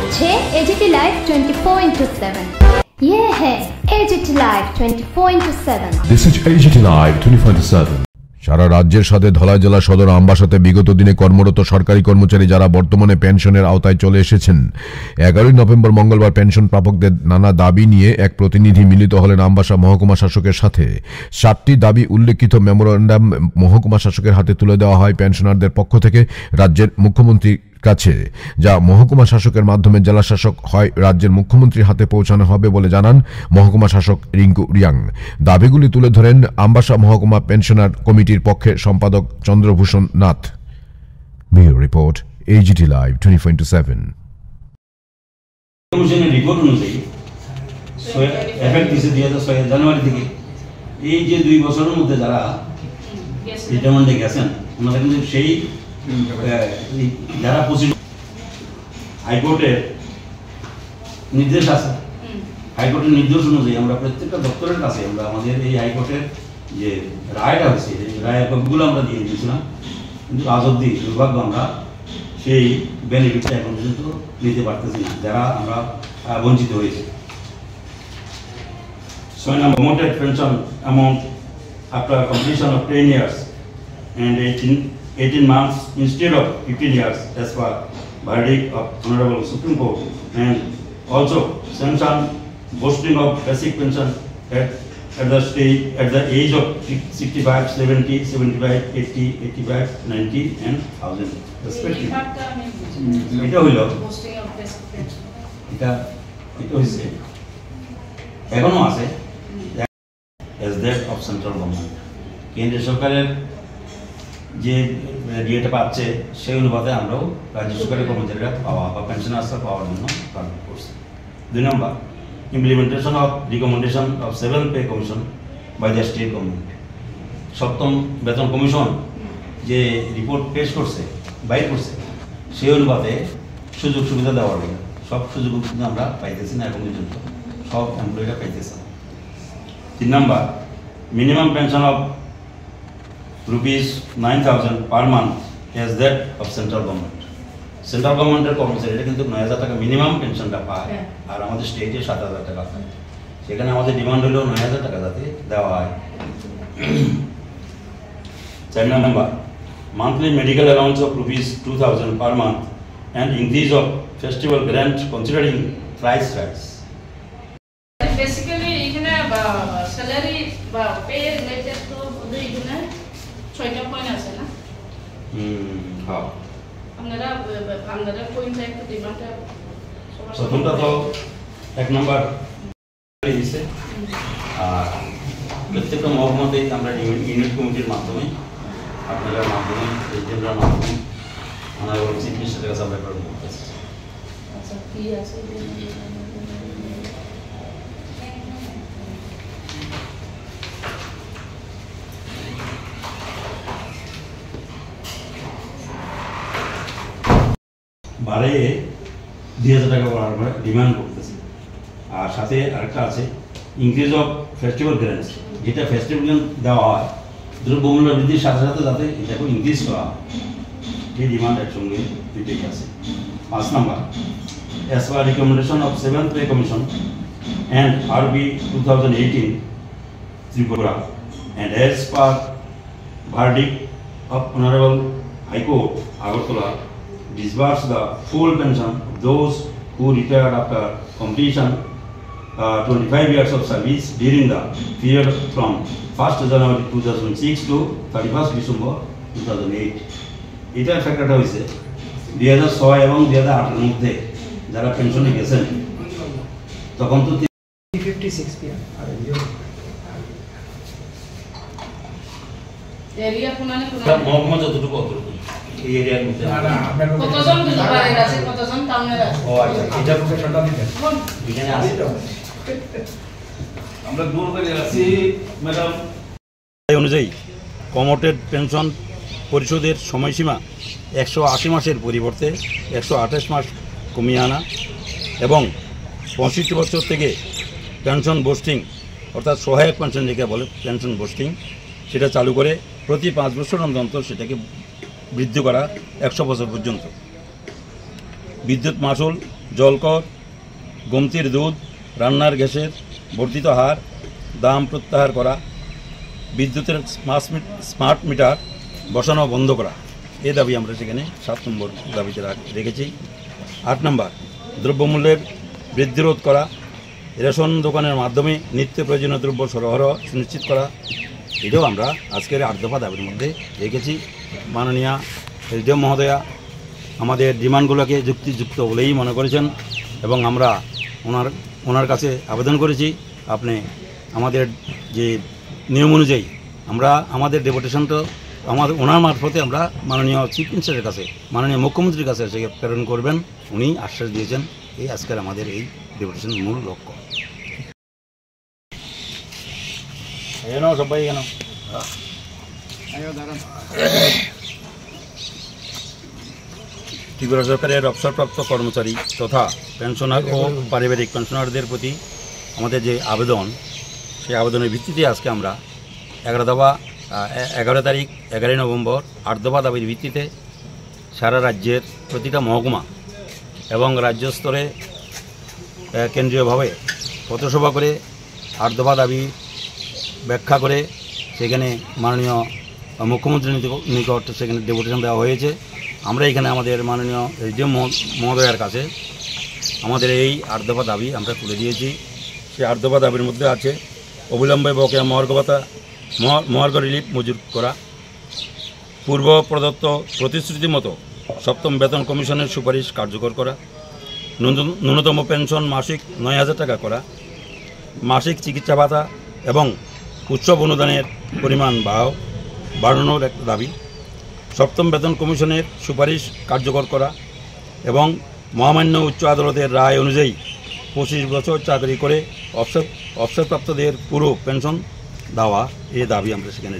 করছে AGT live 24/7। ये है AGT live 24/7। This is AGT live 24/7। সারা রাজ্যের সাথে ধলাই জেলা সদর আমবাসাতে বিগত দিনে কর্মরত সরকারি কর্মচারী যারা বর্তমানে পেনশনের আওতায় চলে এসেছেন, 11 নভেম্বর মঙ্গলবার পেনশন প্রাপকদের নানা দাবি নিয়ে এক প্রতিনিধি মিলিত হলেন আমবাসা মহকুমা শাসকের সাথে। 7টি দাবি উল্লেখিত মেমোরান্ডাম মহকুমা শাসকের হাতে তুলে দেওয়া হয় পেনশনারদের পক্ষ থেকে রাজ্যের মুখ্যমন্ত্রীর কাছে, যা মহকুমা শাসকের মাধ্যমে জেলা শাসক হয় রাজ্যের মুখ্যমন্ত্রীর হাতে পৌঁছানো হবে বলে জানান মহকুমা শাসক রিঙ্কু রিয়াং। দাবিগুলি তুলে ধরেন আমবাসা মহকুমা পেনশনার কমিটির পক্ষে সম্পাদক Chandrabhushan Nath. Bureau report, AGT live 24/7। কমিশনের রিপোর্ট অনুযায়ী এফেক্ট দিয়েছে 2006 জানুয়ারি থেকে। এই যে 2 বছরের মধ্যে যারা রিটায়ারমেন্টে গেছেন ওনারা কিন্তু সেই যারা হাইকোর্টের নির্দেশ আছে, হাইকোর্টের নির্দেশ অনুযায়ী আমরা প্রত্যেকটা দপ্তরের কাছে আমরা আমাদের এই হাইকোর্টের যে রায়টা হয়েছে রায়ের কপিগুলো আমরা দিয়ে দিয়েছিলাম, কিন্তু আজ অব্দি দুর্ভাগ্য আমরা সেই বেনিফিটটা এখন পর্যন্ত নিতে পারতেছি না, যারা আমরা বঞ্চিত হয়েছি। 6 number promoted pension amount after completion of 10 years and 18 months instead of 15 years as per verdict of Honorable Supreme Court, and also sanction boosting of basic pension at the age of 65, 70, 75, 80, 85, 90 and 1000 respectively. এটা হইল এটা হইছে এখনো আছে as that of central government। কেন্দ্রীয় সরকারের যে ডিএটা পাচ্ছে সেই অনুপাতে আমরাও রাজ্য সরকারের কর্মচারীরা পাওয়া বা পেনশনার্সরা পাওয়ার জন্য টার্গেট করছি। 2 নম্বর, implementation of recommendation of 7th pay commission by the state government. 7ম বেতন কমিশন যে রিপোর্ট পেশ করছে, বাইর করছে, সেই অনুপাতে সুযোগ সুবিধা দেওয়ার জন্য সব সুযোগ কিন্তু আমরা পাইতেছি না এখন পর্যন্ত, সব এমপ্লয়িরা পাইতেছে না। 3 নম্বর, minimum pension of ₹9,000 per month as that of central government। Central গভর্নমেন্টের কর্মচারীরা কিন্তু 9,000 টাকা মিনিমাম পেনশনটা পায়, আর আমাদের স্টেটে 7,000 টাকা পায়। সেখানে আমাদের ডিমান্ড হলো 9,000 টাকা যাতে দেওয়া হয়। 4 নম্বর, monthly medical allowance of ₹2,000 per month and increase of festival grant considering price rise। Basically এখানে স্যালারি বা পে রিলেটেড তো এখানে 6টা পয়েন্ট আছে না? হ্যাঁ, আপনারা পয়েন্টটা একটু ডিমান্ডটা প্রথমটা তো 1 নম্বর দিয়েছে, আর প্রত্যেকটা মহকুমাতেই আমরা ইউনিট কমিটির মাধ্যমে আপনাদের মাধ্যমে প্রেসিডেন্টের মাধ্যমে অনারেবল চিফ মিনিস্টারের কাছে আমরা রেকর্ড করতেছি। আচ্ছা, কি আছে বারে 2,000 টাকা আমরা ডিমান্ড করতেছি। আর সাথে আরেকটা আছে ইনক্রিজ অফ ফেস্টিভ্যাল গ্র্যান্টস, যেটা ফেস্টিভ্যাল গ্র্যান্ট দেওয়া হয় দ্রব্যমূল্য বৃদ্ধির সাথে সাথে যাতে এটাকে ইনক্রিজ করা হয়, এই ডিমান্ড একসঙ্গে দুইটাই আছে। 5 নম্বর, as per recommendation of 7th pay commission and RB 2018 Tripura and as per verdict of Honorable High Court Agartala, disburse the full pension of those who retired after completion 25 years of service during the period from 1st January 2006 to 31st December 2008। এটার ফ্যাক্টরটা হয়েছে 2006 এবং 2008 এর মধ্যে যারা পেনশনে গেছেন তখন তো 56 PM area কোনানে মহকুমা যতটুকু অতটুকু এই এরিয়ার মধ্যে কতজন দুবারের আছে, কতজন টাউনের আছে? ও আচ্ছা, এটা লোকেশনটা দিবেন এখানে আছে তো আমরা দূর করে আছি ম্যাডাম। এই অনুযায়ী কমোটেড পেনশন পরিশোধের সময়সীমা 180 মাসের পরিবর্তে 128 মাস কমিয়ে আনা এবং 65 বছর থেকে পেনশন বোস্টিং অর্থাৎ সহায়ক পেনশন যেটা বলে পেনশন বোস্টিং, সেটা চালু করে প্রতি 5 বছর অন্তর সেটাকে বৃদ্ধি করা 100 বছর পর্যন্ত। বিদ্যুৎ মাশুল জলকর, গোমতির দুধ, রান্নার গ্যাসের বর্ধিত হার, দাম প্রত্যাহার করা, বিদ্যুতের স্মার্ট মিটার বসানো বন্ধ করা, এই দাবি আমরা সেখানে 7 নম্বর দাবিতে রেখেছি। 8 নম্বর, দ্রব্যমূল্যের বৃদ্ধি রোধ করা, রেশন দোকানের মাধ্যমে নিত্য প্রয়োজনীয় দ্রব্য সরবরাহ সুনিশ্চিত করা, এটাও আমরা আজকের 8 দফা দাবির মধ্যে রেখেছি। মাননীয় এসডিএম মহোদয়া আমাদের ডিমান্ডগুলোকে যুক্তিযুক্ত বলেই মনে করেছেন এবং আমরা ওনার কাছে আবেদন করেছি আপনি আমাদের যে নিয়ম অনুযায়ী আমরা আমাদের ডেপুটেশন তো ওনার মারফতে আমরা মাননীয় চিফ মিনিস্টারের কাছে, মাননীয় মুখ্যমন্ত্রীর কাছে সে প্রেরণ করবেন, উনি আশ্বাস দিয়েছেন। এই আজকের আমাদের এই ডেপুটেশনের মূল লক্ষ্য। সবাই কেন ত্রিপুরা সরকারের অবসরপ্রাপ্ত কর্মচারী তথা পেনশনার ও পারিবারিক পেনশনারদের প্রতি আমাদের যে আবেদন, সেই আবেদনের ভিত্তিতে আজকে আমরা 11 তারিখ 11 নভেম্বর 8 দফা দাবির ভিত্তিতে সারা রাজ্যের প্রতিটা মহকুমা এবং রাজ্য স্তরে কেন্দ্রীয়ভাবে পথসভা করে 8 দফা দাবি ব্যাখ্যা করে সেখানে মাননীয় মুখ্যমন্ত্রীর নিকট সেখানে ডেপুটেশন দেওয়া হয়েছে। আমরা এখানে আমাদের মাননীয় এসডিএম মহোদয়ার কাছে আমাদের এই 8 দফা দাবি আমরা তুলে দিয়েছি। সেই 8 দফা দাবির মধ্যে আছে অবিলম্বে বকেয়া মহার্ঘ ভাতা মহার্ঘ রিলিফ মঞ্জুর করা, পূর্ব প্রদত্ত প্রতিশ্রুতি মতো 7ম বেতন কমিশনের সুপারিশ কার্যকর করা, ন্যূনতম পেনশন মাসিক 9,000 টাকা করা, মাসিক চিকিৎসা ভাতা এবং উৎসব অনুদানের পরিমাণ বাড়ানোর একটা দাবি, 7ম বেতন কমিশনের সুপারিশ কার্যকর করা এবং মহামান্য উচ্চ আদালতের রায় অনুযায়ী 25 বছর চাকরি করে অবসরপ্রাপ্তদের পুরো পেনশন দেওয়া, এই দাবি আমরা সেখানে